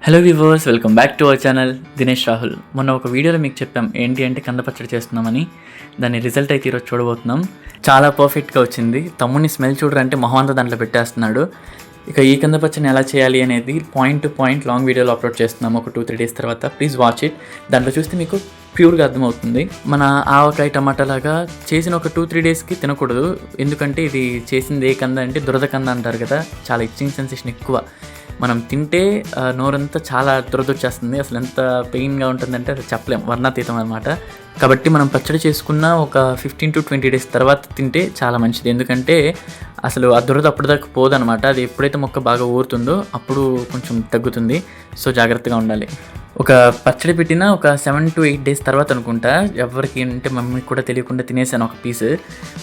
Hello viewers, welcome back to our channel. Dinesh Rahul. మొన్న ఒక వీడియోలో మీకు చెప్పాం ఏంటి అంటే కంద పచ్చడి చేస్తున్నామని. దాని రిజల్ట్ అయితే ఈరోజు చూడబోతున్నాం. చాలా పర్ఫెక్ట్గా వచ్చింది. తమ్ముడిని స్మెల్ చూడరంటే మొహం అంతా దాంట్లో పెట్టేస్తున్నాడు. ఇక ఈ కంద పచ్చడిని ఎలా చేయాలి అనేది పాయింట్ టు పాయింట్ లాంగ్ వీడియోలో అప్లోడ్ చేస్తున్నాం ఒక 2-3 డేస్ తర్వాత. Please watch it. దాంట్లో చూస్తే మీకు ప్యూర్గా అర్థమవుతుంది. మన ఆవకాయ టమాటా లాగా చేసిన ఒక 2-3 డేస్కి తినకూడదు. ఎందుకంటే ఇది చేసింది ఏ కంద అంటే దురద కంద అంటారు కదా. చాలా ఇచ్చింగ్ సెన్సేషన్ ఎక్కువ. మనం తింటే నోరంతా చాలా దురదొచ్చేస్తుంది. అసలు ఎంత పెయిన్గా ఉంటుందంటే అది చెప్పలేం, వర్ణాతీతం అనమాట. కాబట్టి మనం పచ్చడి చేసుకున్న ఒక 15-20 డేస్ తర్వాత తింటే చాలా మంచిది. ఎందుకంటే అసలు ఆ దురద అప్పటిదాకా పోదనమాట. అది ఎప్పుడైతే మొక్క బాగా ఊరుతుందో అప్పుడు కొంచెం తగ్గుతుంది. సో జాగ్రత్తగా ఉండాలి. ఒక పచ్చడి పెట్టిన ఒక 7-8 డేస్ తర్వాత అనుకుంటా, ఎవరికి అంటే మమ్మీకి కూడా తెలియకుండా తినేసాను ఒక పీస్.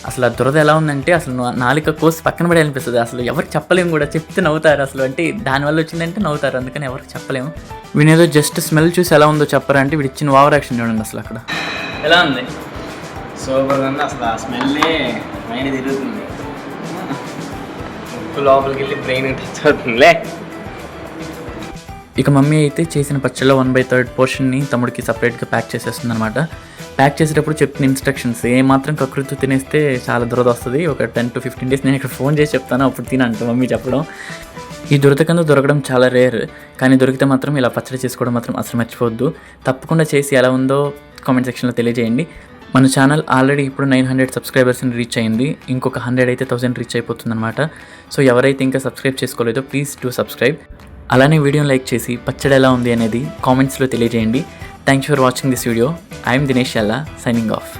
అసలు ఆ దురద ఎలా ఉందంటే అసలు నాలుక కోసి పక్కన పడే అనిపిస్తుంది. అసలు ఎవరికి చెప్పలేము కూడా, చెప్తే నవ్వుతారు. అసలు అంటే దానివల్ల వచ్చిందంటే నవ్వుతారు, అందుకని ఎవరికి చెప్పలేము. వీనేదో జస్ట్ స్మెల్ చూసి ఎలా ఉందో చెప్పరా అంటే వీడు ఇచ్చిన ఓవర్ యాక్షన్ చూడండి. అసలు అక్కడ ఎలా ఉంది, సూపర్గా ఉంది. అసలు ఆ స్మెల్లే మైండ్ తిరుగుతుంది, ఉప్పు లోపలికి వెళ్ళి బ్రెయిన్ టచ్ అవుతుందిలే. ఇక మమ్మీ అయితే చేసిన పచ్చళ్ళలో 1/3 పోర్షన్ని తమ్ముడికి సపరేట్గా ప్యాక్ చేసేస్తుంది అనమాట. ప్యాక్ చేసేటప్పుడు చెప్పిన ఇన్స్ట్రక్షన్స్ ఏమాత్రం కకృతి తినేస్తే చాలా దురద వస్తుంది. ఒక 10-15 డేస్ నేను ఇక్కడ ఫోన్ చేసి చెప్తాను, అప్పుడు తినంట మమ్మీ చెప్పడం. ఈ దురద కింద దొరకడం చాలా రేర్, కానీ దొరికితే మాత్రం ఇలా పచ్చడి చేసుకోవడం మాత్రం అసలు మర్చిపోవద్దు. తప్పకుండా చేసి ఎలా ఉందో కామెంట్ సెక్షన్లో తెలియజేయండి. మన ఛానల్ ఆల్రెడీ ఇప్పుడు 900 సబ్స్క్రైబర్స్ని రీచ్ అయింది. ఇంకొక 100 అయితే 1000 రీచ్ అయిపోతుంది అనమాట. సో ఎవరైతే ఇంకా సబ్స్క్రైబ్ చేసుకోలేదో ప్లీజ్ డూ సబ్స్క్రైబ్. అలానే వీడియోని లైక్ చేసి పచ్చడి ఎలా ఉంది అనేది కామెంట్స్లో తెలియజేయండి. Thanks for watching this video. I'm Dinesh యాల్లా, signing off.